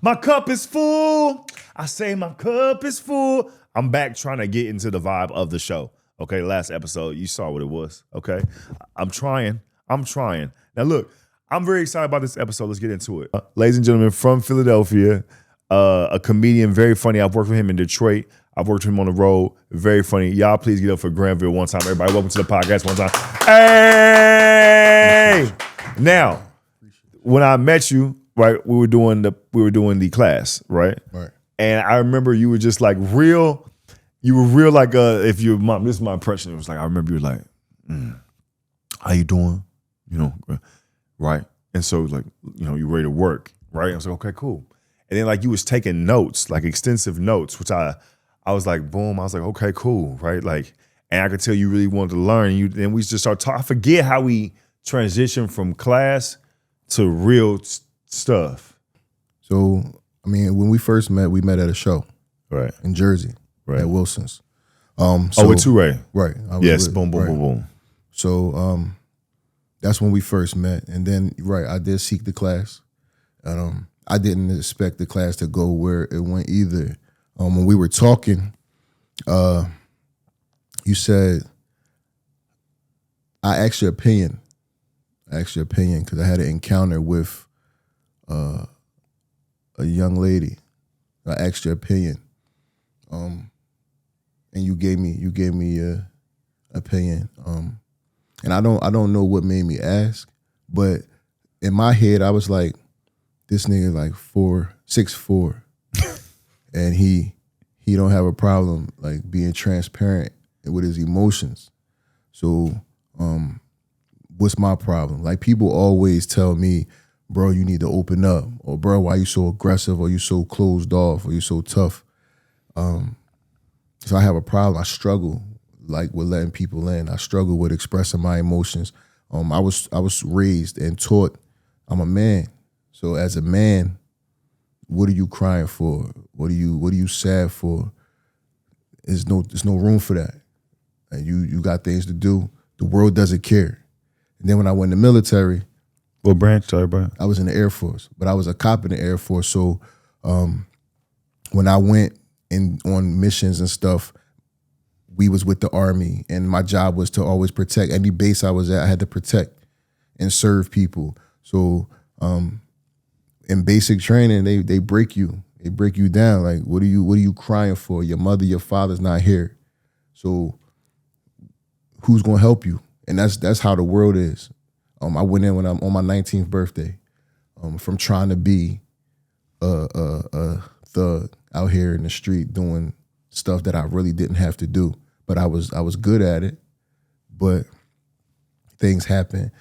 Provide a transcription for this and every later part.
My cup is full. I say my cup is full. I'm back trying to get into the vibe of the show. Okay, last episode, you saw what it was. Okay, I'm trying. Now look, I'm very excited about this episode. Let's get into it. Ladies and gentlemen, from Philadelphia, a comedian, very funny. I've worked with him in Detroit. I've worked with him on the road. Very funny. Y'all please get up for Granville one time. Everybody, welcome to the podcast one time. Hey! Now, when I met you, right, we were doing the class, right? Right. And I remember you were just like real. You were real like if your mom. This is my impression. It was like I remember you were like, "How you doing?" You know, right? And so like, you know, you ready to work, right? I was like, okay, cool. And then like you was taking notes, like extensive notes, which I was like, boom. I was like, okay, cool, right? Like, and I could tell you really wanted to learn. And then we just started talking. I forget how we transitioned from class to real stuff. So, I mean, when we first met, we met at a show, right, in Jersey, right, at Wilson's. With Touré, right? Yes, boom, boom, boom, boom. So, that's when we first met, and then I did seek the class, and I didn't expect the class to go where it went either. When we were talking, you said, I asked your opinion. Because I had an encounter with a young lady. I asked your opinion, and you gave me your opinion. And I don't know what made me ask, but in my head I was like, this nigga like 6'4", and he don't have a problem like being transparent with his emotions. So what's my problem? Like people always tell me, bro, you need to open up, or bro, why you so aggressive, or you so closed off, or you so tough. So I have a problem. I struggle like with letting people in. I struggle with expressing my emotions. I was raised and taught I'm a man. So as a man, what are you crying for? What are you sad for? There's no room for that. And you got things to do. The world doesn't care. And then when I went in the military, what branch? Sorry, Brian. I was in the Air Force, but I was a cop in the Air Force. So when I went on missions and stuff, we was with the Army, and my job was to always protect any base I was at. I had to protect and serve people. So in basic training, they break you. They break you down. Like, what are you crying for? Your mother, your father's not here. So who's gonna help you? And that's how the world is. I went in when I'm on my 19th birthday, from trying to be a thug out here in the street doing stuff that I really didn't have to do, but I was good at it. But things happened.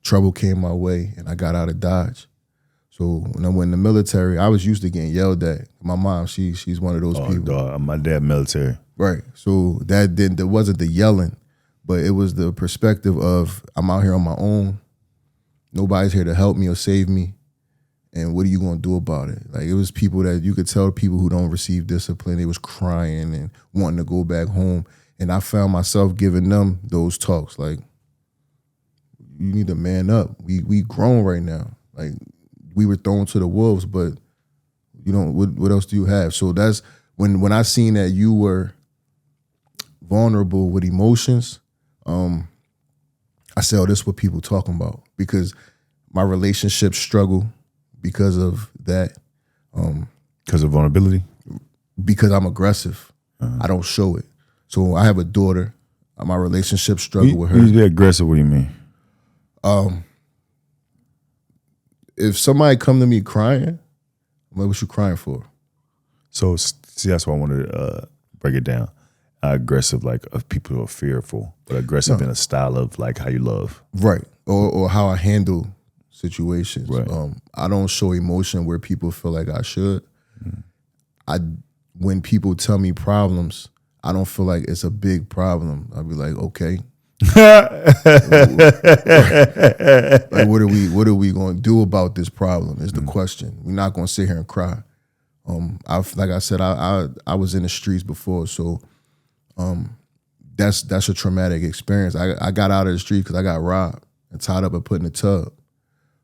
Trouble came my way, and I got out of Dodge. So when I went in the military, I was used to getting yelled at. My mom, she's one of those people. Dog, my dad military. Right. So there wasn't the yelling, but it was the perspective of I'm out here on my own. Nobody's here to help me or save me. And what are you going to do about it? Like, it was people that you could tell, people who don't receive discipline, they was crying and wanting to go back home. And I found myself giving them those talks like, you need to man up. We grown right now. Like, we were thrown to the wolves, but you know, what else do you have? So that's when I seen that you were vulnerable with emotions, I said, oh, this is what people talking about. Because my relationship struggle because of that. Because of vulnerability? Because I'm aggressive. I don't show it. So I have a daughter. My relationship struggle with her. You get aggressive, what do you mean? If somebody come to me crying, I'm like, what you crying for? So, see, that's why I wanted to break it down. Aggressive, like people who are fearful, but aggressive in a style of like how you love. Right, or how I handle situations. Right. I don't show emotion where people feel like I should. When people tell me problems, I don't feel like it's a big problem. I'll be like, okay. Like, what are we going to do about this problem is the question. We're not going to sit here and cry. Like I said, I was in the streets before, so that's a traumatic experience. I got out of the street because I got robbed and tied up and put in a tub.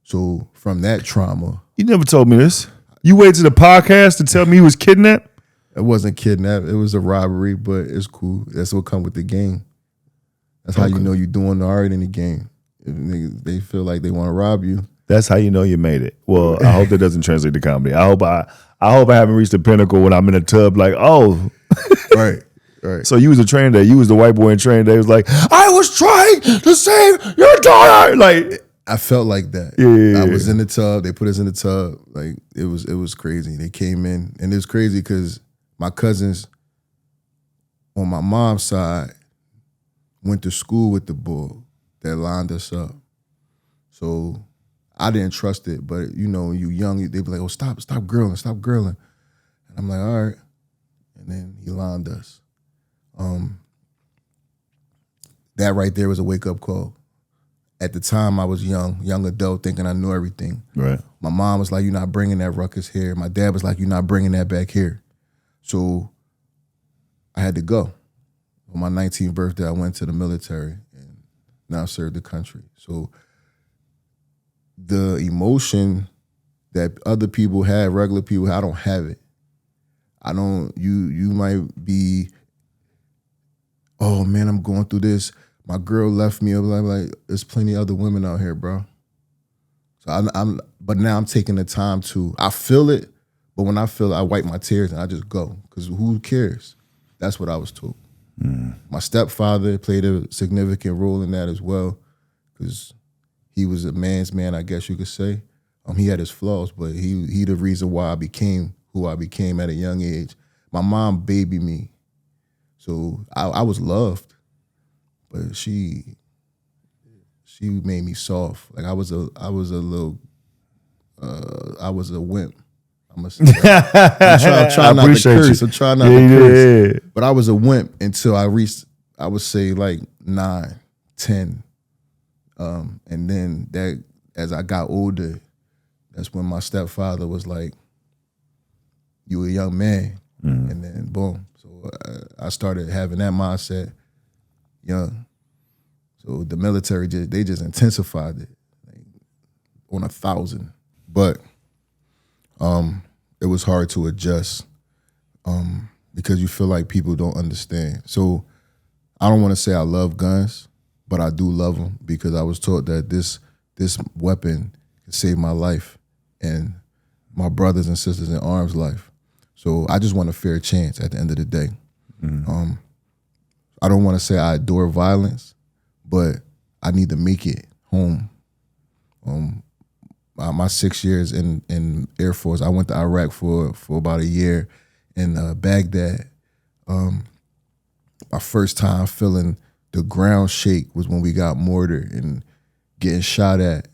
So from that trauma, you never told me this. You waited to the podcast to tell me he was kidnapped? It wasn't kidnapped. It was a robbery, but it's cool. That's what come with the game. That's how you know you're doing all right in the game. If they feel like they want to rob you. That's how you know you made it. Well, I hope that doesn't translate to comedy. I hope I haven't reached the pinnacle when I'm in a tub like, oh. Right. So you was a train day. You was the white boy in train day. It was like, I was trying to save your daughter. Like, I felt like that. Yeah. I was in the tub. They put us in the tub. Like, it was crazy. They came in, and it was crazy because my cousins on my mom's side went to school with the bull that lined us up. So I didn't trust it, but you know, when you young, they be like, oh, stop grilling. And I'm like, all right. And then he lined us. That right there was a wake-up call. At the time, I was young adult, thinking I knew everything. Right. My mom was like, you're not bringing that ruckus here. My dad was like, you're not bringing that back here. So I had to go. On my 19th birthday, I went to the military and now served the country. So the emotion that other people have, regular people, I don't have it. I don't, you might be, oh man, I'm going through this. My girl left me. I'm like, there's plenty of other women out here, bro. So but now I'm taking the time to, I feel it, but when I feel it, I wipe my tears and I just go. Because who cares? That's what I was told. My stepfather played a significant role in that as well, because he was a man's man, I guess you could say. He had his flaws, but he the reason why I became who I became at a young age. My mom babied me, so I was loved, but she made me soft. Like I was a wimp. I'm trying not to curse. I'm trying not to curse. Yeah. But I was a wimp until I reached, I would say like 9, 10. And then that, as I got older, that's when my stepfather was like, you a young man. And then boom. So I started having that mindset young. So the military, they just intensified it like, on 1,000. But it was hard to adjust because you feel like people don't understand. So I don't want to say I love guns, but I do love them because I was taught that this weapon can save my life and my brothers and sisters in arms' life. So I just want a fair chance at the end of the day. I don't want to say I adore violence, but I need to make it home. My 6 years in Air Force, I went to Iraq for about a year in Baghdad. My first time feeling the ground shake was when we got mortared, and getting shot at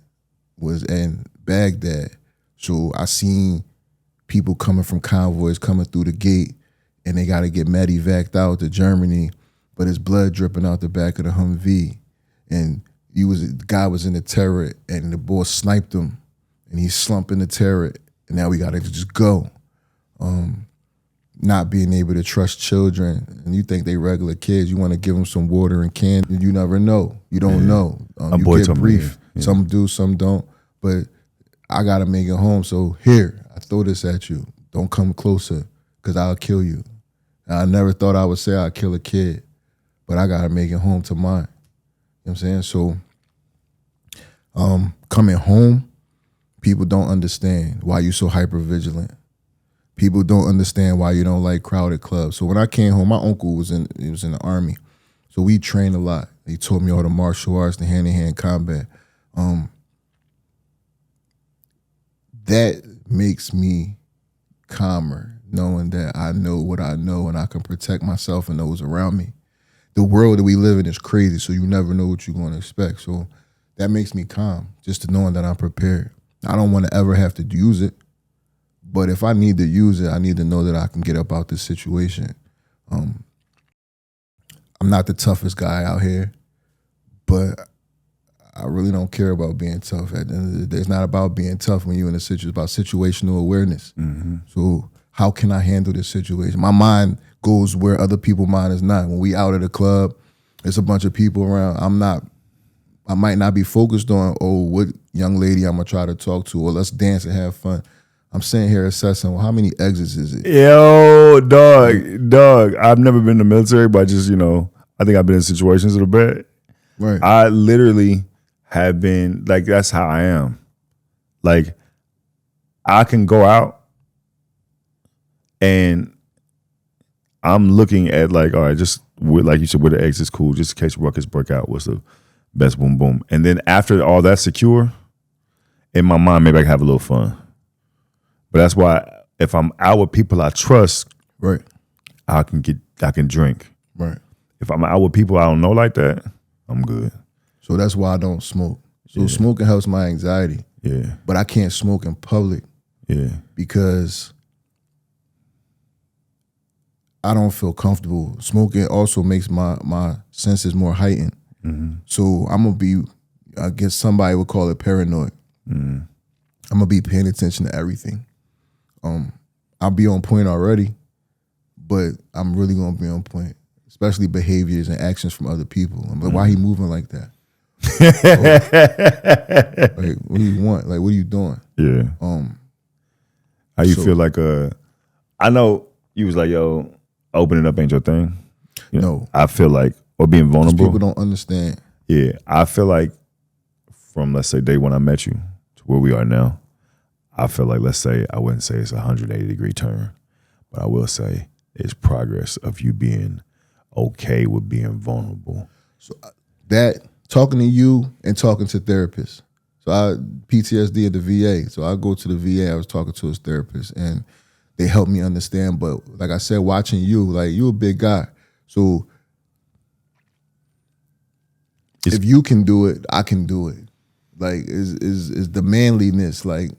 was in Baghdad. So I seen people coming from convoys coming through the gate, and they got to get medevaced out to Germany, but it's blood dripping out the back of the Humvee. And the guy was in the turret, and the boy sniped him. And he's slumping the turret, and now we gotta just go. Not being able to trust children, and you think they regular kids, you want to give them some water and candy. You never know. You don't know. You get brief. Some do, some don't. But I gotta make it home. So here, I throw this at you. Don't come closer, because I'll kill you. And I never thought I would say I'd kill a kid, but I gotta make it home to mine. You know what I'm saying? So coming home, people don't understand why you're so hyper vigilant. People don't understand why you don't like crowded clubs. So when I came home, my uncle was in the Army. So we trained a lot. He taught me all the martial arts, the hand-to-hand combat. That makes me calmer, knowing that I know what I know and I can protect myself and those around me. The world that we live in is crazy, so you never know what you're going to expect. So that makes me calm, just knowing that I'm prepared. I don't want to ever have to use it, but if I need to use it, I need to know that I can get up out this situation. I'm not the toughest guy out here, but I really don't care about being tough. At the end of the day, it's not about being tough when you're in a situation. It's about situational awareness. So how can I handle this situation? My mind goes where other people's mind is not. When we out at a club, there's a bunch of people around. I might not be focused on, oh, what young lady I'm gonna try to talk to, or let's dance and have fun. I'm sitting here assessing, well, how many exits is it? Yo, dog. I've never been in the military, but just, I think I've been in situations that are bad. Right. I literally have been, like, that's how I am. Like, I can go out and I'm looking at, like, all right, just like you said, where the exit's cool, just in case ruckus break out, what's the best boom boom. And then after all that's secure, in my mind, maybe I can have a little fun. But that's why if I'm out with people I trust, right, I can drink. Right. If I'm out with people I don't know like that, I'm good. So that's why I don't smoke. So smoking helps my anxiety. Yeah. But I can't smoke in public. Yeah. Because I don't feel comfortable. Smoking also makes my senses more heightened. Mm-hmm. So I'm gonna be, I guess somebody would call it paranoid. Mm-hmm. I'm gonna be paying attention to everything. I'll be on point already, but I'm really gonna be on point, especially behaviors and actions from other people. I'm like, why he moving like that? Like, what do you want? Like, what are you doing? Yeah. How you feel like I know you was like, yo, opening up ain't your thing. No. I feel like, or being vulnerable. People don't understand. Yeah. I feel like from, let's say, day when I met you to where we are now, I feel like, let's say, I wouldn't say it's a 180-degree turn, but I will say it's progress of you being okay with being vulnerable. So that, talking to you and talking to therapists. So I PTSD at the VA. So I go to the VA, I was talking to his therapist, and they helped me understand. But like I said, watching you, like, you a big guy. So if you can do it, I can do it. Like, is the manliness, like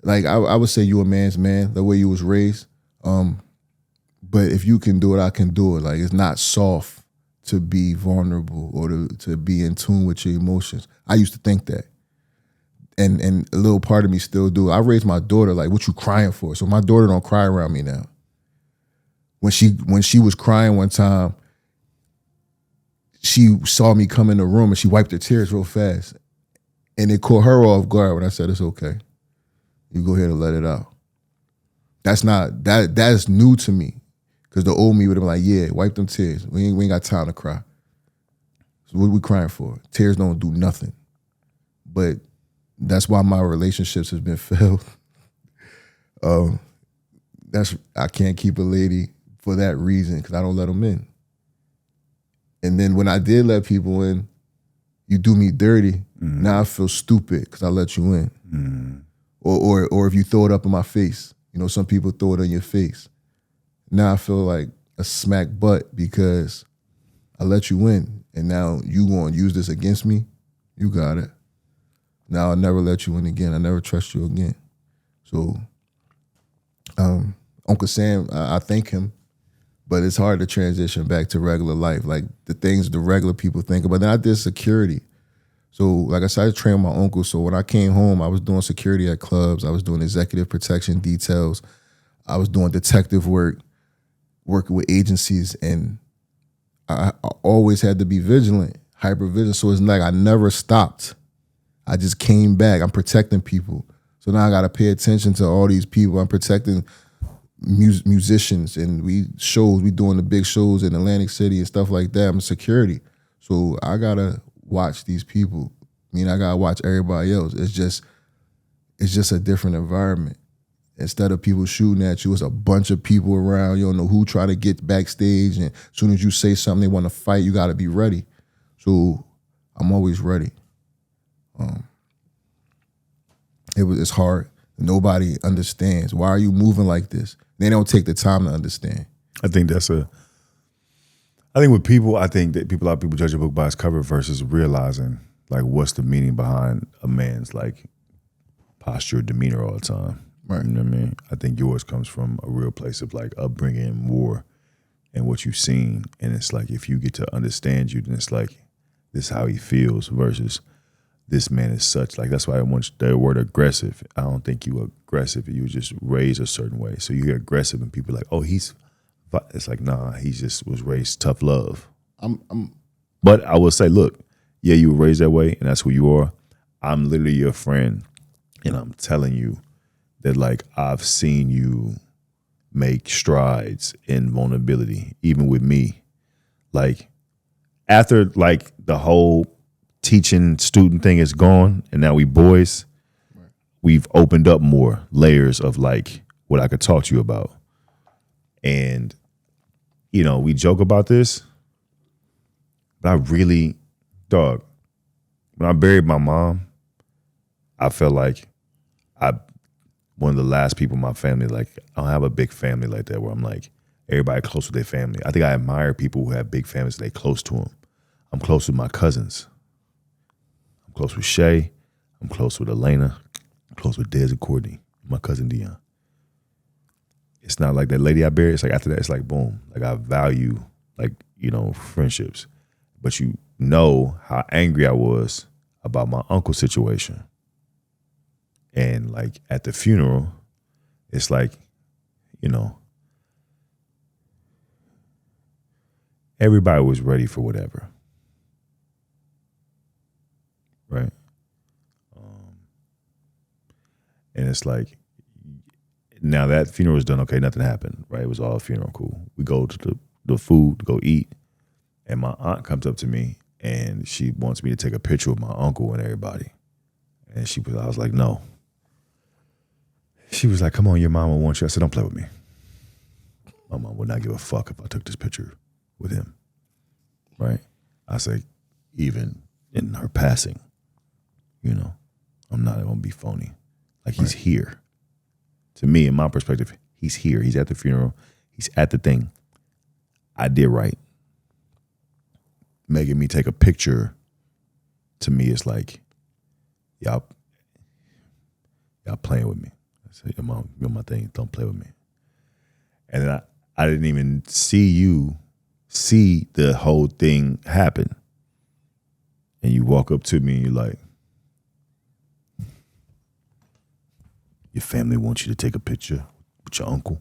I would say you a man's man, the way you was raised. But if you can do it, I can do it. Like, it's not soft to be vulnerable or to be in tune with your emotions. I used to think that. And a little part of me still do. I raised my daughter like, what you crying for? So my daughter don't cry around me now. When she was crying one time, she saw me come in the room and she wiped her tears real fast. And it caught her off guard when I said, it's okay. You go ahead and let it out. That's new to me. Because the old me would have been like, yeah, wipe them tears. We ain't got time to cry. So what are we crying for? Tears don't do nothing. But that's why my relationships have been failed. I can't keep a lady for that reason, because I don't let them in. And then when I did let people in, you do me dirty. Mm. Now I feel stupid because I let you in. Mm. Or if you throw it up in my face. Some people throw it on your face. Now I feel like a smack butt because I let you in, and now you want to use this against me. You got it. Now I'll never let you in again. I never trust you again. So Uncle Sam, I thank him, but it's hard to transition back to regular life, like the things the regular people think about. Then I did security. So like I said, I trained my uncle. So when I came home, I was doing security at clubs. I was doing executive protection details. I was doing detective work, working with agencies, and I always had to be vigilant, hyper vigilant. So it's like I never stopped. I just came back. I'm protecting people. So now I got to pay attention to all these people. I'm protecting musicians, and we doing the big shows in Atlantic City and stuff like that. I'm security. So I got to watch these people. I got to watch everybody else. It's just a different environment. Instead of people shooting at you, it's a bunch of people around. You don't know who try to get backstage, and as soon as you say something, they want to fight. You got to be ready. So I'm always ready. It's hard. Nobody understands. Why are you moving like this? They don't take the time to understand. I think with people, a lot of people judge a book by its cover versus realizing like what's the meaning behind a man's like posture, demeanor all the time. Right. You know what I mean? I think yours comes from a real place of like upbringing more and what you've seen. And it's like, if you get to understand you, then it's like, this is how he feels versus this man is such. Like, that's why I want the word aggressive. I don't think you were aggressive. You were just raised a certain way. So you hear aggressive and people are like, oh, it's like, nah, he just was raised tough love. But I will say, look, yeah, you were raised that way and that's who you are. I'm literally your friend and I'm telling you that like I've seen you make strides in vulnerability, even with me. Like after like the whole teaching student thing is gone and now we boys, we've opened up more layers of like what I could talk to you about. And, you know, we joke about this, but I really, dog, when I buried my mom, I felt like one of the last people in my family, like I don't have a big family like that where I'm like, everybody close with their family. I think I admire people who have big families and they close to them. I'm close with my cousins. I'm close with Shay. I'm close with Elena. I'm close with Dez and Courtney, my cousin Dion. It's not like that lady I buried. It's like after that, it's like boom. Like I value like, you know, friendships. But you know how angry I was about my uncle's situation. And like at the funeral, it's like, you know, everybody was ready for whatever. Right? And it's like, now that funeral was done, okay, nothing happened, right? It was all funeral, cool. We go to the food to go eat, and my aunt comes up to me, and she wants me to take a picture with my uncle and everybody. And I was like, no. She was like, come on, your mama wants you. I said, don't play with me. My mom would not give a fuck if I took this picture with him, right? I say, even in her passing, you know, I'm not going to be phony. Like he's here. To me, in my perspective, he's here. He's at the funeral. He's at the thing. I did right. Making me take a picture, to me, is like, y'all playing with me. I said, your mom, you're my thing. Don't play with me. And then I didn't even see you see the whole thing happen. And you walk up to me and you're like, your family wants you to take a picture with your uncle.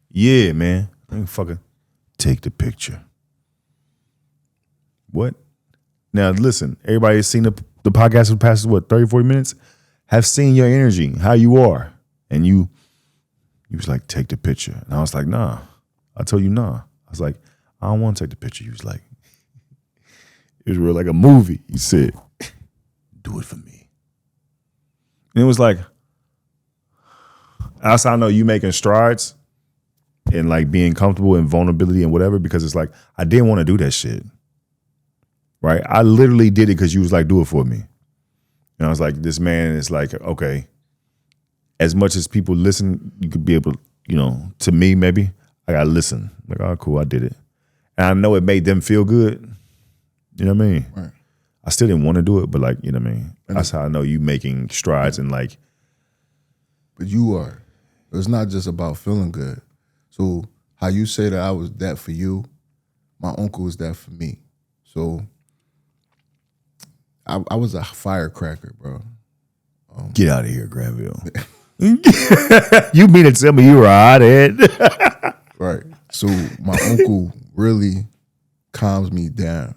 Yeah, man. I ain't fucking take the picture. What? Now, listen, everybody has seen the podcast for the past, 30, 40 minutes? Have seen your energy, how you are. And you was like, take the picture. And I was like, nah. I told you, nah. I was like, I don't want to take the picture. You was like, it was real like a movie. You said, do it for me. And it was like, I know you making strides and like being comfortable in vulnerability and whatever, because it's like, I didn't want to do that shit. Right? I literally did it because you was like, do it for me. And I was like, this man is like, okay, as much as people listen, you could be able to, you know, to me, maybe, I got to listen. Like, oh, cool, I did it. And I know it made them feel good. You know what I mean? Right. I still didn't want to do it, but like, you know what I mean? And that's how I know you making strides and like. But you are. It's not just about feeling good. So how you say that I was that for you, my uncle was that for me. So I was a firecracker, bro. Get out of here, Granville. You mean to tell me you were a hothead? Right. So my uncle really calms me down.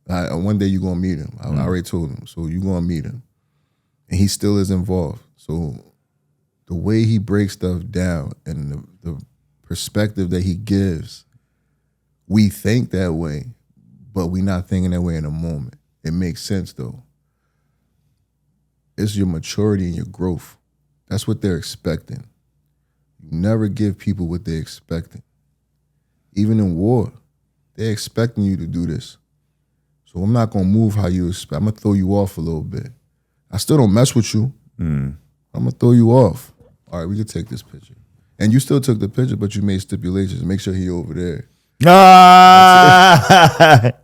One day you're going to meet him. I already told him. So you're going to meet him. And he still is involved. So the way he breaks stuff down and the perspective that he gives, we think that way, but we're not thinking that way in a moment. It makes sense, though. It's your maturity and your growth. That's what they're expecting. You never give people what they're expecting. Even in war, they're expecting you to do this. So I'm not going to move how you expect. I'm going to throw you off a little bit. I still don't mess with you. I'm going to throw you off. All right, we can take this picture. And you still took the picture, but you made stipulations. Make sure he over there.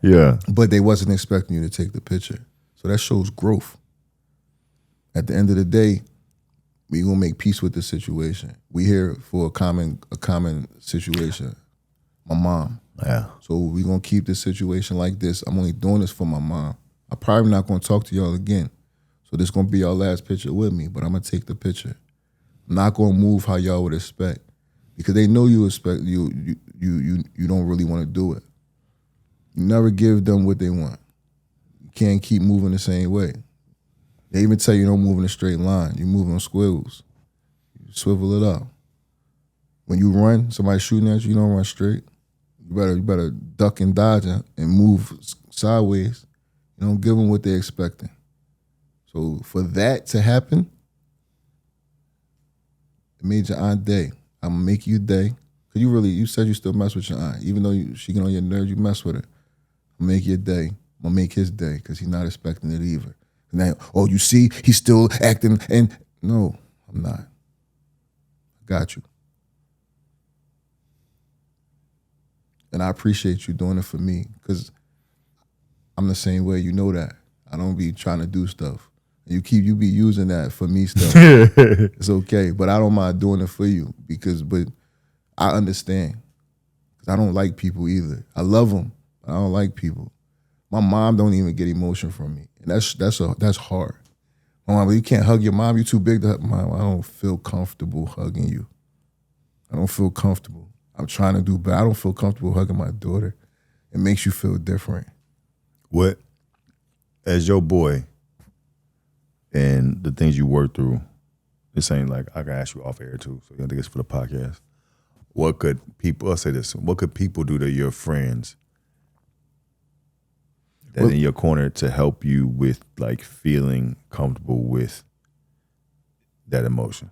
Yeah. But they wasn't expecting you to take the picture. So that shows growth. At the end of the day, we gonna make peace with the situation. We here for a common situation. My mom. Yeah. So we gonna keep this situation like this. I'm only doing this for my mom. I'm probably not gonna talk to y'all again. So this gonna be your last picture with me, but I'm gonna take the picture. I'm not gonna move how y'all would expect. Because they know you expect you don't really want to do it. You never give them what they want. You can't keep moving the same way. They even tell you don't move in a straight line. You move on squiggles. swivel it up. When you run, somebody shooting at you, you don't run straight. You better duck and dodge and move sideways. You don't give them what they're expecting. So for that to happen, it made your aunt day. I'm gonna make you day. Cause you said you still mess with your aunt. Even though she get on your nerves, you mess with her. I'm gonna make your day. I'm gonna make his day because he's not expecting it either. And then, oh, you see, he's still acting. And no, I'm not. I got you. And I appreciate you doing it for me because I'm the same way. You know that. I don't be trying to do stuff. You be using that for me stuff. It's okay, but I don't mind doing it for you but I understand. I don't like people either. I love them. I don't like people. My mom don't even get emotion from me, and that's hard. My mom, you can't hug your mom. You too big to hug. Mom, I don't feel comfortable hugging you. I don't feel comfortable. I'm trying to do better. I don't feel comfortable hugging my daughter. It makes you feel different. What, as your boy, and the things you work through, this ain't like I can ask you off air too. So I think it's for the podcast. What could people? I'll say this. What could people do to your friends that in your corner to help you with like feeling comfortable with that emotion?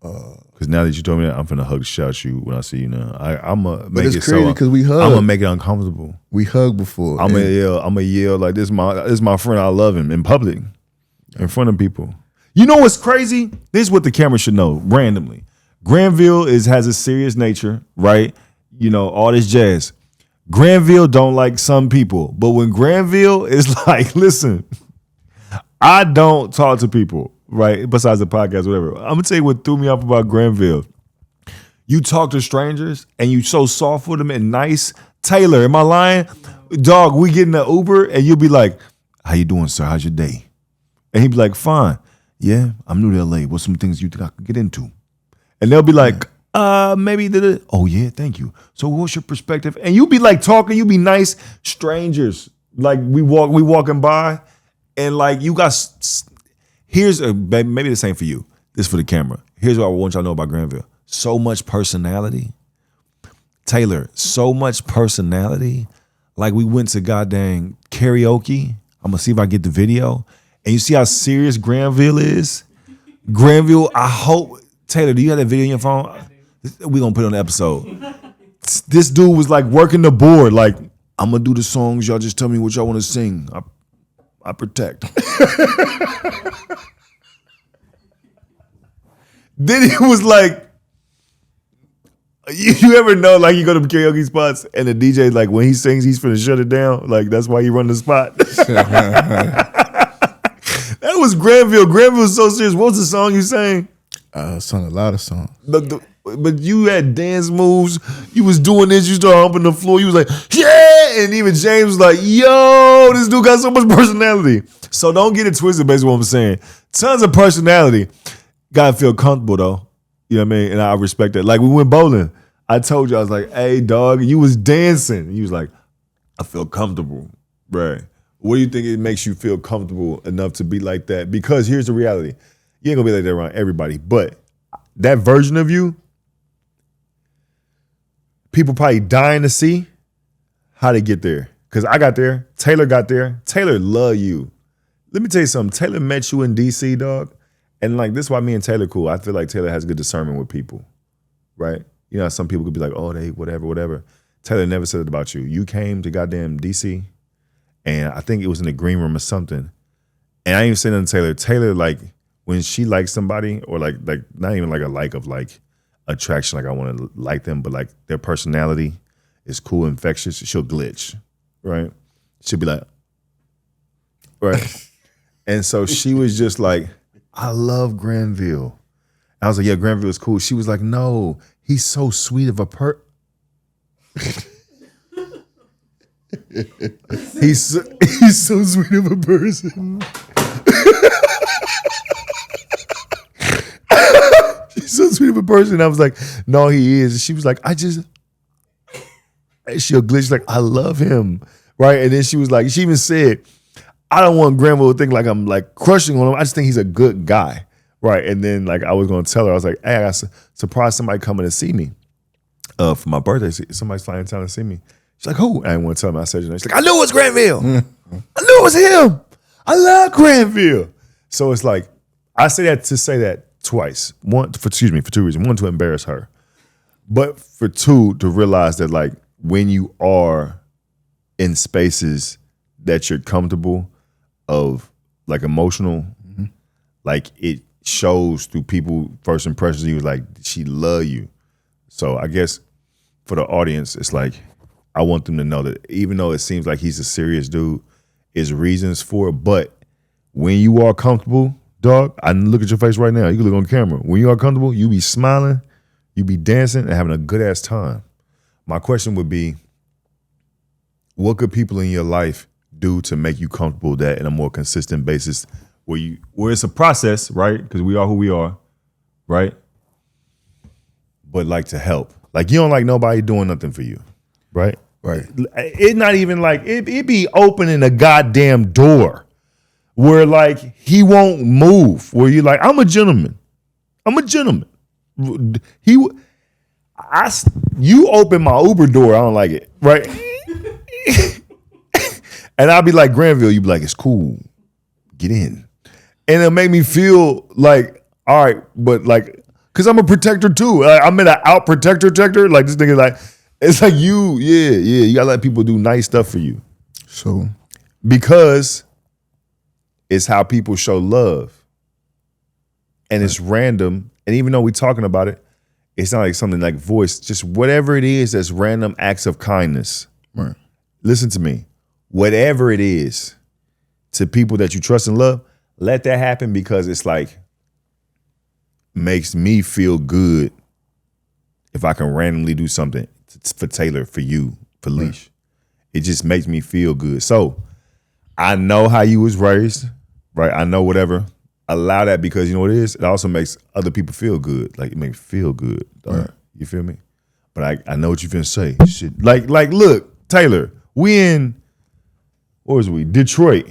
Because now that you told me that, I'm finna hug shout you when I see you now. I'm gonna make it's it crazy because we hug. I'm gonna make it uncomfortable. We hugged before. I'm gonna yell like this. Is my friend. I love him in public, in front of people. You know what's crazy? This is what the camera should know. Randomly, Granville has a serious nature, right? You know all this jazz. Granville don't like some people, but when Granville is like, listen, I don't talk to people. Right, besides the podcast, whatever. I'm gonna tell you what threw me off about Granville. You talk to strangers and you so soft with them and nice. Taylor, am I lying? Dog, we get in the Uber and you'll be like, "How you doing, sir? How's your day?" And he'd be like, "Fine. Yeah, I'm new to LA. What's some things you think I could get into?" And they'll be like, maybe oh yeah, thank you. So what's your perspective? And you'll be like talking, you be nice. Strangers, like we walking by, and like you got. Maybe this ain't for you. This is for the camera. Here's what I want y'all to know about Granville. So much personality. Taylor, so much personality. Like we went to goddamn karaoke. I'm going to see if I get the video. And you see how serious Granville is? Granville, I hope. Taylor, do you have that video on your phone? We're going to put it on the episode. This dude was like working the board. Like, I'm going to do the songs. Y'all just tell me what y'all want to sing. I protect. Then he was like, you ever know, like you go to karaoke spots and the DJ, like when he sings, he's finna shut it down. Like that's why he run the spot. That was Granville. Granville was so serious. What was the song you sang? I sung a lot of songs. But you had dance moves. You was doing this. You started humping the floor. You was like, yeah. And even James was like, yo, this dude got so much personality. So don't get it twisted based on what I'm saying. Tons of personality. Gotta feel comfortable though. You know what I mean? And I respect that. Like we went bowling. I told you, I was like, hey dog, you was dancing. He was like, I feel comfortable. Right. What do you think it makes you feel comfortable enough to be like that? Because here's the reality. You ain't gonna be like that around everybody. But that version of you, people probably dying to see how they get there. Because I got there. Taylor got there. Taylor love you. Let me tell you something. Taylor met you in DC, dog. And like this is why me and Taylor cool. I feel like Taylor has good discernment with people, right? You know, some people could be like, oh, they whatever. Taylor never said it about you. You came to goddamn DC, and I think it was in the green room or something. And I ain't even saying nothing to Taylor. Taylor, like, when she likes somebody, or like not even like a like of like attraction, like I want to like them, but like their personality is cool, infectious, she'll glitch, right? She'll be like, right? And so she was just like, I love Granville. I was like, yeah, Granville is cool. She was like, no, he's so sweet of a he's so sweet of a person. He's so sweet of a person. I was like, no, he is. And she was like, she'll glitch like, I love him. Right? And then she was like, she even said, I don't want Granville to think like I'm like crushing on him. I just think he's a good guy. Right. And then like I was gonna tell her, I was like, hey, I got surprised somebody coming to see me for my birthday. Somebody's flying in town to see me. She's like, who? I didn't want to tell her. I said, she's like, I knew it was Granville. I knew it was him. I love Granville. So it's like, I say that to say that twice. For two reasons. One, to embarrass her. But for two, to realize that like when you are in spaces that you're comfortable of like emotional, like it shows through people first impressions. He was like, she love you. So I guess for the audience, it's like, I want them to know that even though it seems like he's a serious dude, is reasons for it. But when you are comfortable, dog, I look at your face right now. You can look on camera. When you are comfortable, you be smiling, you be dancing and having a good ass time. My question would be, what could people in your life do to make you comfortable that in a more consistent basis where it's a process, right? Because we are who we are, right? But like to help. Like you don't like nobody doing nothing for you, right? Right. It's not even like, it be opening a goddamn door where like he won't move, where you're like, I'm a gentleman. You open my Uber door, I don't like it, right? And I'll be like, Granville, you be like, it's cool, get in. And it'll make me feel like, all right, but like, cause I'm a protector too. I'm in an out protector, like this nigga like, it's like you gotta let people do nice stuff for you. So, because it's how people show love. And it's random. And even though we're talking about it, it's not like something like voice, just whatever it is that's random acts of kindness. right. Listen to me. Whatever it is to people that you trust and love, let that happen because it's like, makes me feel good if I can randomly do something for Taylor, for you, for Leash. It just makes me feel good. So I know how you was raised, right? I know whatever. Allow that because you know what it is? It also makes other people feel good. Like it makes me feel good. Right. You feel me? But I know what you're finna say. Shit. Like, look, Taylor, we in, where was we? Detroit.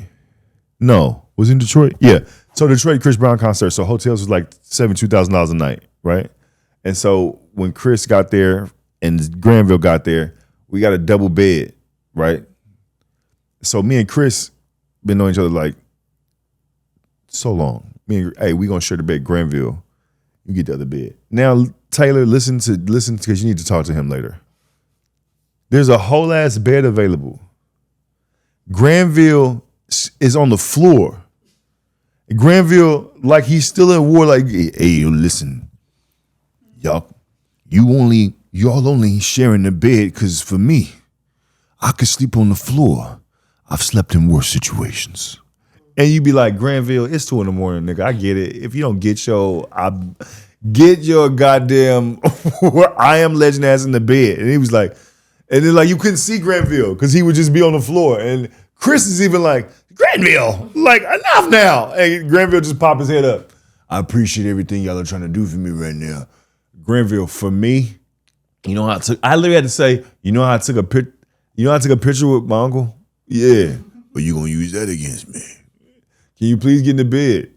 No. Was it in Detroit? Yeah. So Detroit Chris Brown concert. So hotels was like $72,000 a night, right? And so when Chris got there and Granville got there, we got a double bed, right? So me and Chris been knowing each other like so long. Hey, we gonna share the bed, Granville. You get the other bed. Now, Taylor, listen because you need to talk to him later. There's a whole ass bed available. Granville is on the floor. Granville, like he's still at war, like, hey, listen, y'all only sharing the bed because for me, I could sleep on the floor. I've slept in worse situations. And you be like, Granville, it's 2 a.m, nigga. I get it. If you don't get your goddamn I am legend ass in the bed. And he was like, and then like you couldn't see Granville because he would just be on the floor. And Chris is even like, Granville, like enough now. And Granville just pop his head up. I appreciate everything y'all are trying to do for me right now. Granville, for me, you know how I literally had to say, you know how I took a picture with my uncle? Yeah. But you gonna use that against me. Can you please get in the bed?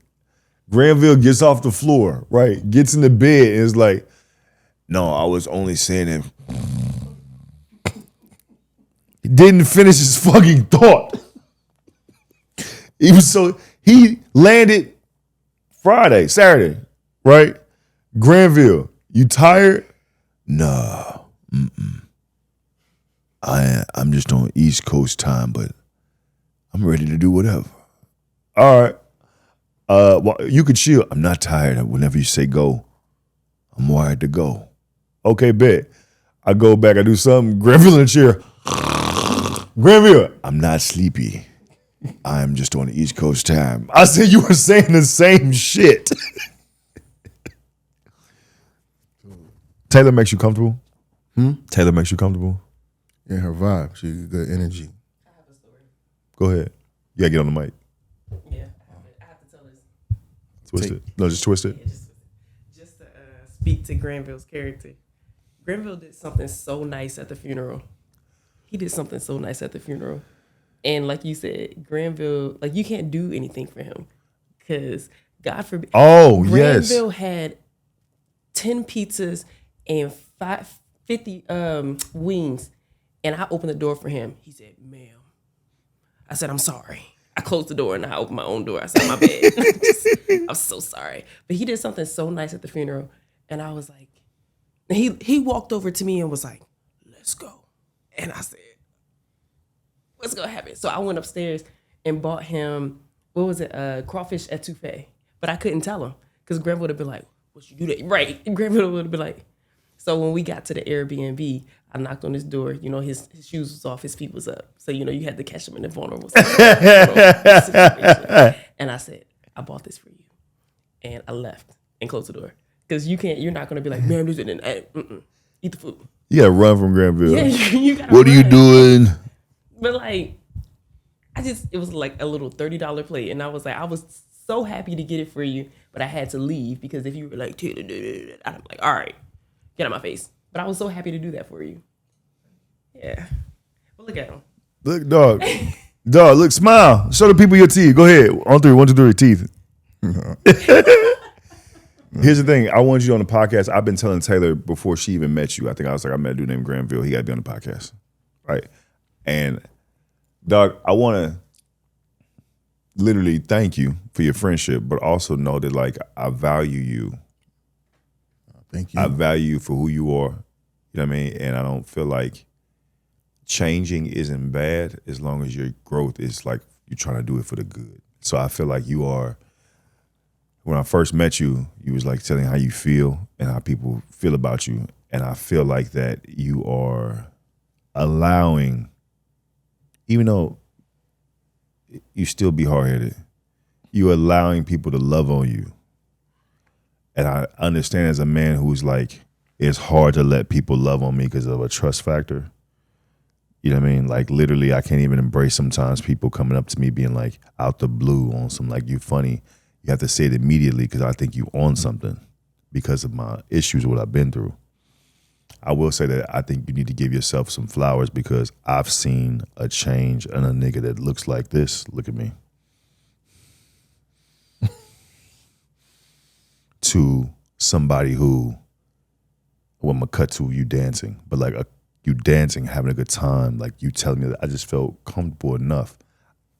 Granville gets off the floor, right? Gets in the bed and is like, no, I was only saying it. He didn't finish his fucking thought. He landed Saturday, right? Granville, you tired? Nah, I'm just on East Coast time, but I'm ready to do whatever. All right. Well, you could chill. I'm not tired. Whenever you say go, I'm wired to go. Okay, bet. I go back, I do something. Granville in the chair. Granville, I'm not sleepy. I'm just on the East Coast time. I said you were saying the same shit. Taylor makes you comfortable? Taylor makes you comfortable? Yeah, her vibe. She got good energy. I have a story. Go ahead. You gotta get on the mic. Yeah, I have to tell this. Twist it. No, just twist it. Yeah, just to speak to Granville's character. Granville did something so nice at the funeral. He did something so nice at the funeral. And like you said, Granville, like you can't do anything for him because God forbid. Oh, yes. Granville had 10 pizzas and 50 wings. And I opened the door for him. He said, ma'am. I said, I'm sorry. I closed the door and I opened my own door. I said, my bad. I'm so sorry. But he did something so nice at the funeral. And I was like, he walked over to me and was like, let's go. And I said, what's going to happen? So I went upstairs and bought him, what was it, crawfish etouffee. But I couldn't tell him because Granville would have been like, what you do that? Right. And Granville would have been like, so when we got to the Airbnb, I knocked on his door. You know, his shoes was off, his feet was up. So, you know, you had to catch him in the vulnerable situation. And I said, I bought this for you. And I left and closed the door. Because you're not going to be like, man, this isn't, eat the food. You gotta run from Granville. Yeah, you gotta What are you run. doing? But like, it was like a little $30 plate. And I was like, I was so happy to get it for you, but I had to leave because if you were like, I'm like, all right, get out of my face. But I was so happy to do that for you. Yeah. But look at him. Look, dog. Dog, look, smile. Show the people your teeth. Go ahead. On three. 1, 2, 3, teeth. Here's the thing. I want you on the podcast. I've been telling Taylor before she even met you. I think I was like, I met a dude named Granville. He got to be on the podcast. Right. And, dog, I want to literally thank you for your friendship, but also know that, like, I value you. Thank you. I value you for who you are. You know what I mean? And I don't feel like changing isn't bad as long as your growth is like you're trying to do it for the good. So I feel like you are, when I first met you, you was like telling how you feel and how people feel about you. And I feel like that you are allowing, even though you still be hard-headed, you're allowing people to love on you. And I understand as a man who's like, it's hard to let people love on me because of a trust factor. You know what I mean? Like literally, I can't even embrace sometimes people coming up to me being like out the blue on some like you funny. You have to say it immediately because I think you on something because of my issues, what I've been through. I will say that I think you need to give yourself some flowers because I've seen a change in a nigga that looks like this. Look at me. To somebody who, well, I'm gonna cut to you dancing, but like you dancing, having a good time, like you telling me that I just felt comfortable enough.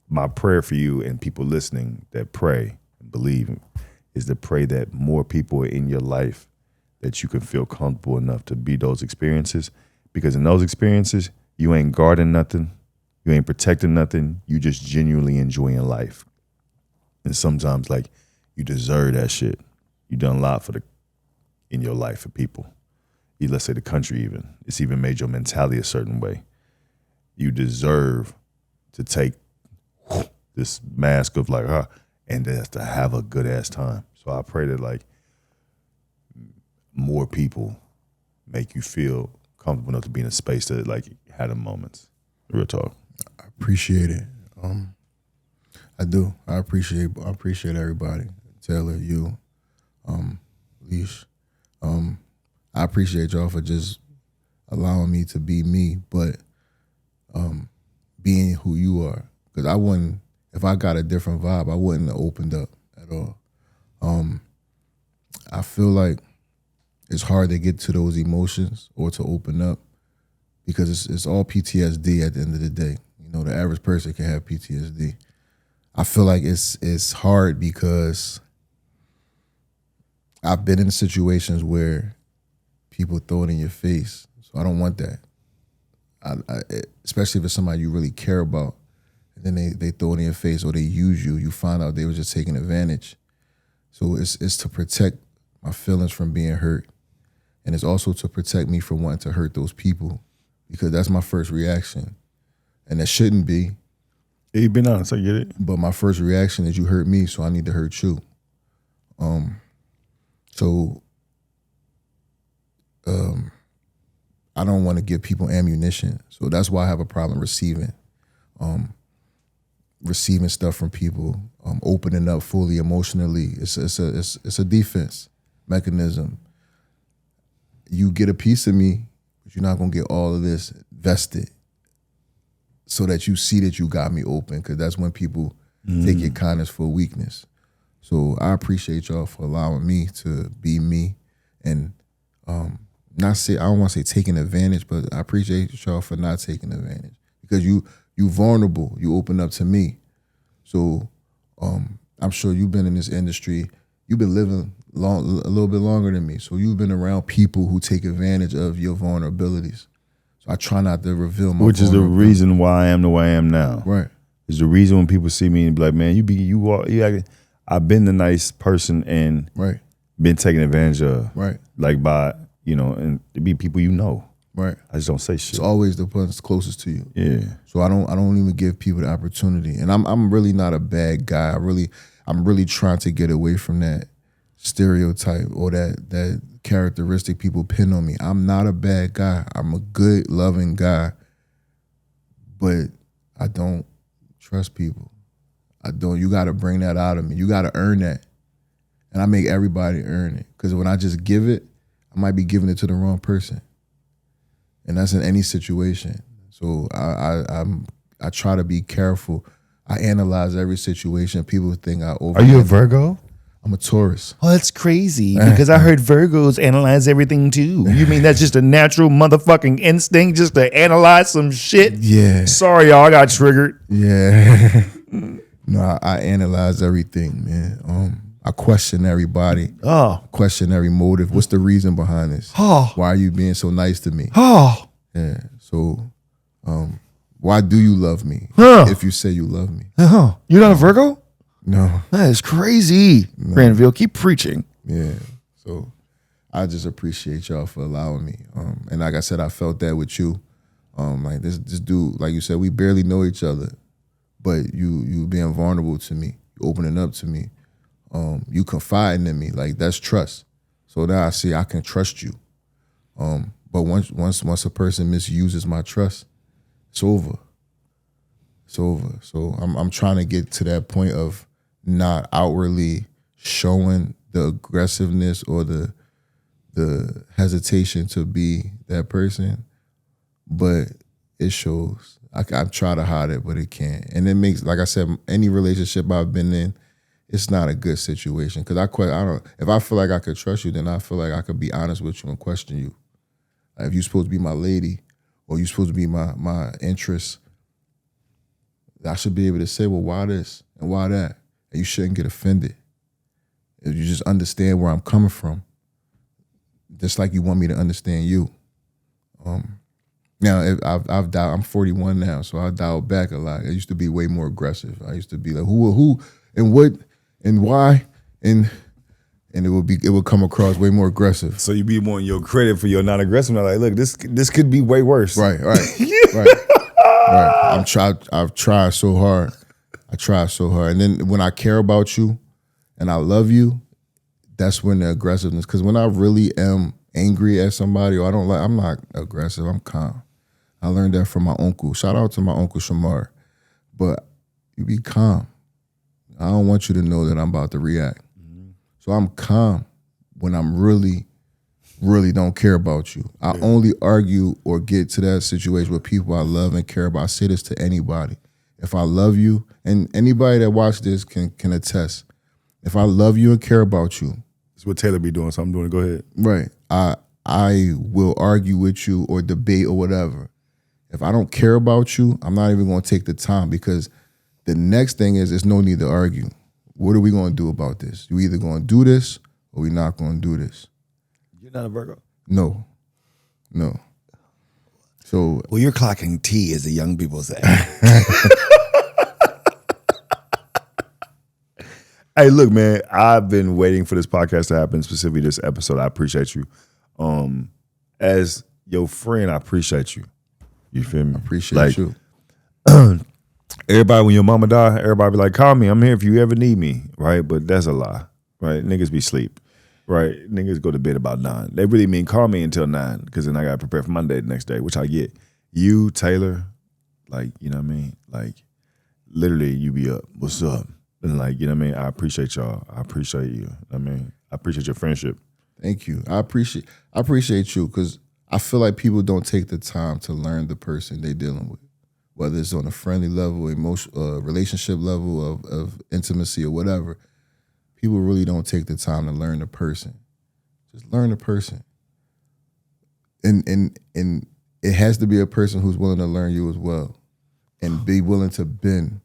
My prayer for you and people listening that pray and believe is to pray that more people are in your life that you can feel comfortable enough to be those experiences. Because in those experiences, you ain't guarding nothing, you ain't protecting nothing, you just genuinely enjoying life. And sometimes like you deserve that shit. You done a lot in your life for people. Let's say the country even. It's even made your mentality a certain way. You deserve to take this mask of like, and just to have a good ass time. So I pray that like more people make you feel comfortable enough to be in a space that like had them moments. Real talk. I appreciate it. I do. I appreciate everybody. Taylor, you, Leash. I appreciate y'all for just allowing me to be me, but being who you are. Because I wouldn't, if I got a different vibe, I wouldn't have opened up at all. I feel like it's hard to get to those emotions or to open up because it's all PTSD at the end of the day. You know, the average person can have PTSD. I feel like it's hard because I've been in situations where people throw it in your face. So I don't want that. Especially if it's somebody you really care about. And then they throw it in your face or they use you. You find out they were just taking advantage. So it's to protect my feelings from being hurt. And it's also to protect me from wanting to hurt those people because that's my first reaction. And that shouldn't be. Yeah, you've been honest, I get it. But my first reaction is you hurt me, so I need to hurt you. So I don't want to give people ammunition. So that's why I have a problem receiving stuff from people, opening up fully emotionally. It's a defense mechanism. You get a piece of me, but you're not gonna get all of this vested so that you see that you got me open, because that's when people take your kindness for weakness. So I appreciate y'all for allowing me to be me, and I don't want to say taking advantage, but I appreciate y'all for not taking advantage, because you vulnerable, you open up to me. So I'm sure you've been in this industry, you've been living a little bit longer than me, so you've been around people who take advantage of your vulnerabilities. So I try not to reveal my Which is the reason why I am the way I am now. Right. It's the reason when people see me and be like, man, I've been the nice person and Right. been taken advantage of. Right. Like by, and it be people Right. I just don't say shit. It's always the ones closest to you. Yeah. So I don't even give people the opportunity. And I'm really not a bad guy. I'm really trying to get away from that stereotype or that characteristic people pin on me. I'm not a bad guy. I'm a good, loving guy. But I don't trust people. I don't. You got to bring that out of me. You got to earn that. And I make everybody earn it. Because when I just give it, I might be giving it to the wrong person. And that's in any situation. So I try to be careful. I analyze every situation. People think I over. Are you a Virgo? I'm a Taurus. Oh, that's crazy because I heard Virgos analyze everything too. You mean that's just a natural motherfucking instinct just to analyze some shit? Yeah. Sorry, y'all, I got triggered. Yeah. No, I analyze everything, man. I question everybody. Oh. Question every motive. What's the reason behind this? Oh. Why are you being so nice to me? Oh. Yeah. So, why do you love me? Huh. If you say you love me. You're not a Virgo? No. That is crazy. No. Granville, keep preaching. Yeah. So I just appreciate y'all for allowing me. And like I said, I felt that with you. Like this dude, like you said, we barely know each other, but you being vulnerable to me, you opening up to me, you confiding in me, like that's trust. So now I see I can trust you. But once a person misuses my trust, it's over. It's over. So I'm trying to get to that point of not outwardly showing the aggressiveness or the hesitation to be that person, but it shows. I try to hide it, but it can't. And it makes, like I said, any relationship I've been in, it's not a good situation. Because if I feel like I could trust you, then I feel like I could be honest with you and question you. Like if you're supposed to be my lady or you're supposed to be my interest, I should be able to say, well, why this and why that? And you shouldn't get offended. If you just understand where I'm coming from, just like you want me to understand you. Now, I'm 41 now, so I dialed back a lot. I used to be way more aggressive. I used to be like, who, and what, and why, and it would come across way more aggressive. So you be more in your credit for your non-aggressive. Like, look, this could be way worse. Right. Right. I've tried so hard. And then when I care about you and I love you, that's when the aggressiveness, because when I really am angry at somebody or I'm not aggressive, I'm calm. I learned that from my uncle. Shout out to my uncle Shamar. But you be calm. I don't want you to know that I'm about to react. Mm-hmm. So I'm calm when I'm really don't care about you. I only argue or get to that situation with people I love and care about. I say this to anybody. If I love you, and anybody that watch this can attest, if I love you and care about you. That's what Taylor be doing, so I'm doing it. Go ahead. Right. I will argue with you or debate or whatever. If I don't care about you, I'm not even going to take the time, because the next thing is there's no need to argue. What are we going to do about this? You either going to do this or we're not going to do this. You're not a Virgo? No. So, well, you're clocking T, as the young people say. Hey, look, man, I've been waiting for this podcast to happen, specifically this episode. I appreciate you. As your friend, I appreciate you. You feel me? I appreciate you. Everybody, when your mama die, everybody be like, call me. I'm here if you ever need me, right? But that's a lie, right? Niggas be sleep, right? Niggas go to bed about 9. They really mean call me until 9, because then I got to prepare for Monday the next day, which I get. You, Taylor, like, you know what I mean? Like, literally, you be up. What's up? And like, you know what I mean? I appreciate y'all. I appreciate you. I mean, I appreciate your friendship. Thank you. I appreciate you, because I feel like people don't take the time to learn the person they're dealing with, whether it's on a friendly level, relationship level of intimacy or whatever. people really don't take the time to learn the person. Just learn the person. And it has to be a person who's willing to learn you as well and be willing to bend.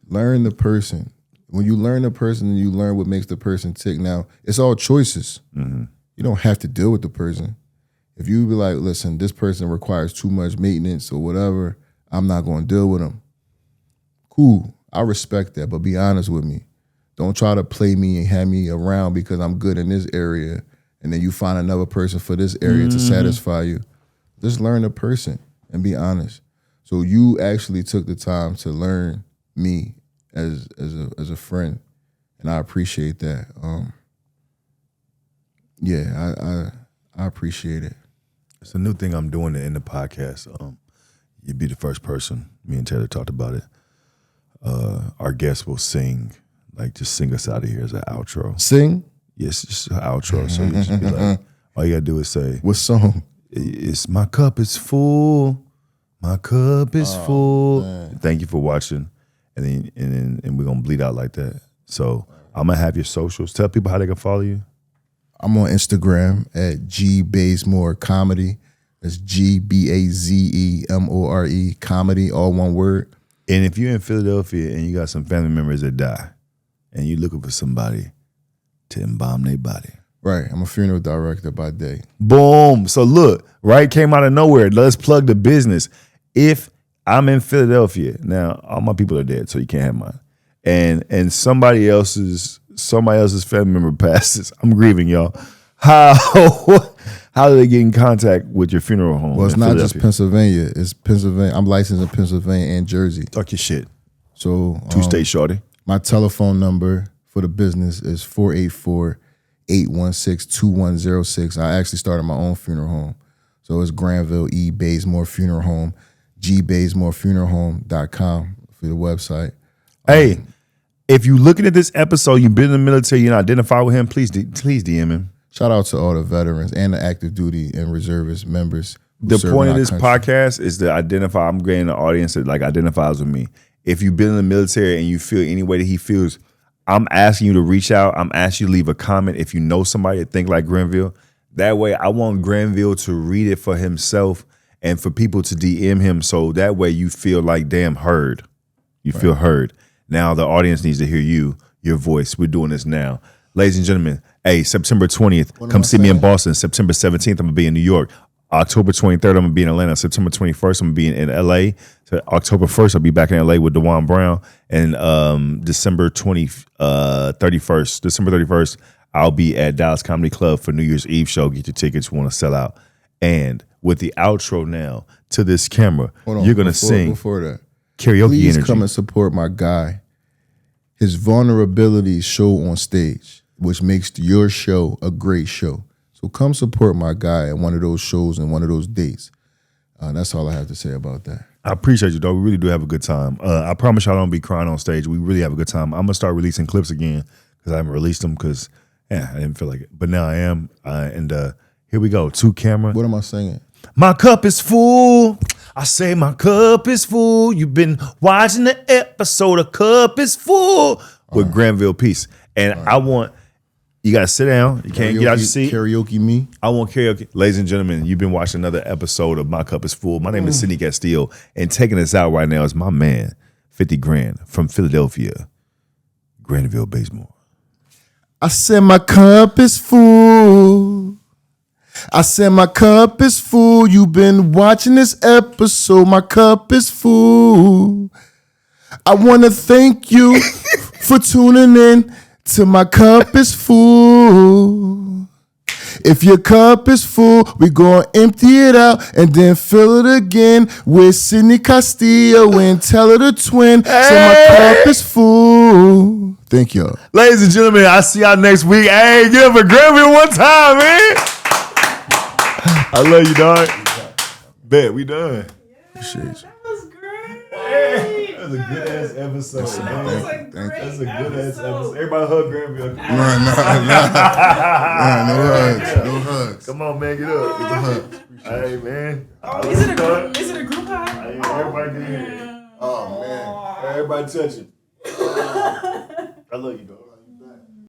Learn the person. When you learn the person and you learn what makes the person tick, now it's all choices. Mm-hmm. You don't have to deal with the person. If you be like, listen, this person requires too much maintenance or whatever, I'm not going to deal with them. Cool. I respect that, but be honest with me. Don't try to play me and have me around because I'm good in this area and then you find another person for this area to satisfy you. Just learn the person and be honest. So you actually took the time to learn me as a friend, and I appreciate that. I appreciate it. It's a new thing I'm doing in the podcast. You'd be the first person. Me and Taylor talked about it. Our guests will sing, like just sing us out of here as an outro. Sing? Yes, just an outro. So you just be like, all you gotta do is say, what song? It's my cup is full. My cup is full. Man. Thank you for watching. And then we're gonna bleed out like that. So I'm gonna have your socials. Tell people how they can follow you. I'm on Instagram at G Bazemore Comedy. That's GBAZEMORE Comedy, all one word. And if you're in Philadelphia and you got some family members that die and you're looking for somebody to embalm their body. Right, I'm a funeral director by day. Boom. So look, right, came out of nowhere. Let's plug the business. If I'm in Philadelphia, now all my people are dead, so you can't have mine. And somebody else's family member passes. I'm grieving, y'all. How do they get in contact with your funeral home? Well, it's not just Pennsylvania. It's Pennsylvania. I'm licensed in Pennsylvania and Jersey. Talk your shit. So 2 states, shorty. My telephone number for the business is 484-816-2106. I actually started my own funeral home. So it's Granville E. Bazemore Funeral Home, gbazemorefuneralhome.com for the website. Hey, if you're looking at this episode, you've been in the military, you're not identified with him, please DM him. Shout out to all the veterans and the active duty and reservist members. The point of this podcast is to identify. I'm getting an audience that like identifies with me. If you've been in the military and you feel any way that he feels, I'm asking you to reach out. I'm asking you to leave a comment if you know somebody that think like Granville. That way, I want Granville to read it for himself and for people to DM him. So that way you feel like, damn, heard. You feel heard. Now the audience needs to hear you, your voice. We're doing this now. Ladies and gentlemen, hey, September 20th, come see me in Boston. September 17th, I'm going to be in New York. October 23rd, I'm going to be in Atlanta. September 21st, I'm going to be in LA. So October 1st, I'll be back in LA with DeJuan Brown. And December 31st, I'll be at Dallas Comedy Club for New Year's Eve show. Get your tickets, you want to sell out. And with the outro now to this camera, you're going to sing before that. Karaoke Please energy. come and support my guy. His vulnerabilities show on stage, which makes your show a great show. So come support my guy at one of those shows and one of those dates. That's all I have to say about that. I appreciate you, dog. We really do have a good time. I promise y'all I don't be crying on stage. We really have a good time. I'm going to start releasing clips again because I haven't released them because I didn't feel like it. But now I am. And here we go. 2 camera. What am I singing? My cup is full. I say my cup is full. You've been watching the episode of Cup is Full with Granville Peace. And I want, you got to sit down. You can't get out your seat. Karaoke me. I want karaoke. Ladies and gentlemen, you've been watching another episode of My Cup is Full. My name is Sidney Castillo. And taking us out right now is my man, 50 Grand from Philadelphia, Granville, Bazemore. I said my cup is full. I said my cup is full. You've been watching this episode. My cup is full. I want to thank you for tuning in to My Cup is Full. If your cup is full, we gonna empty it out and then fill it again with Sidney Castillo and Teller the twin. So my cup is full. Thank y'all. Ladies and gentlemen, I'll see y'all next week. Hey, give it for Granville one time, man. I love you, dog. Bet, we done. Appreciate you. That was great. That's a good ass episode. Thank you. That's a good ass episode. Everybody hug Granville. No hugs. Come on, man, get up. Get the hug. Hey, man. Is it a group hug? Hey, everybody get in here. Oh man. Everybody touch it. I love you, dog.